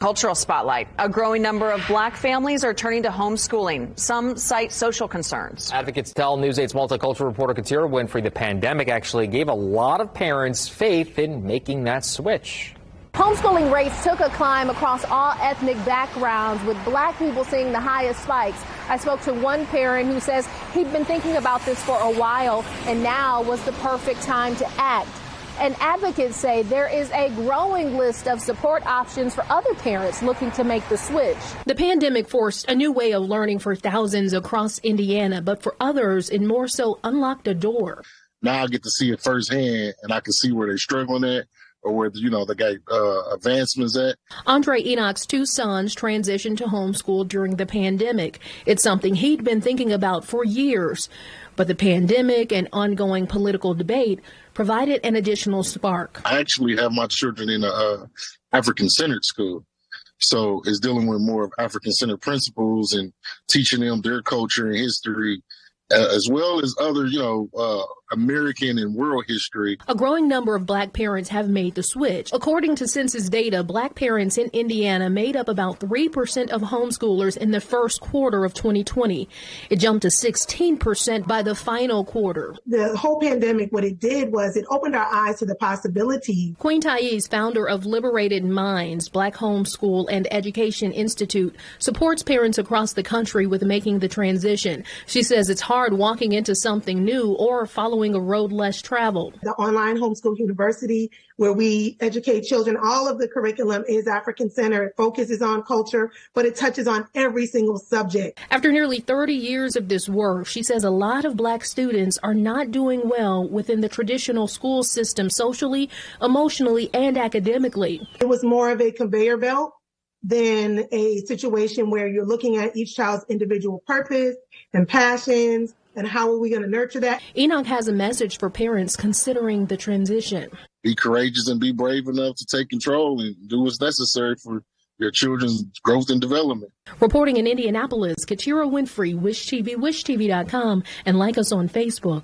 Cultural Spotlight. A growing number of black families are turning to homeschooling. Some cite social concerns. Advocates tell News 8's multicultural reporter Katira Winfrey the pandemic actually gave a lot of parents faith in making that switch. Homeschooling rates took a climb across all ethnic backgrounds, with black people seeing the highest spikes. I spoke to one parent who says he'd been thinking about this for a while, and now was the perfect time to act. And advocates say there is a growing list of support options for other parents looking to make the switch. The pandemic forced a new way of learning for thousands across Indiana, but for others, it more so unlocked a door. Now I get to see it firsthand, and I can see where they're struggling at, or where, they got advancements at. Andre Enoch's two sons transitioned to homeschool during the pandemic. It's something he'd been thinking about for years. But the pandemic and ongoing political debate provided an additional spark. I actually have my children in a African-centered school. So it's dealing with more of African-centered principles and teaching them their culture and history, as well as other, American and world history. A growing number of black parents have made the switch. According to census data, black parents in Indiana made up about 3% of homeschoolers in the first quarter of 2020. It jumped to 16% by the final quarter. The whole pandemic, what it did was it opened our eyes to the possibility. Queen Thais, founder of Liberated Minds, Black Homeschool and Education Institute, supports parents across the country with making the transition. She says it's hard walking into something new or following a road less traveled. The online homeschool university, where we educate children, all of the curriculum is African-centered. It focuses on culture, but it touches on every single subject. After nearly 30 years of this work, she says a lot of black students are not doing well within the traditional school system socially, emotionally, and academically. It was more of a conveyor belt than a situation where you're looking at each child's individual purpose and passions. And how are we going to nurture that? Enoch has a message for parents considering the transition. Be courageous and be brave enough to take control and do what's necessary for your children's growth and development. Reporting in Indianapolis, Katira Winfrey, WishTV, WishTV.com, and like us on Facebook.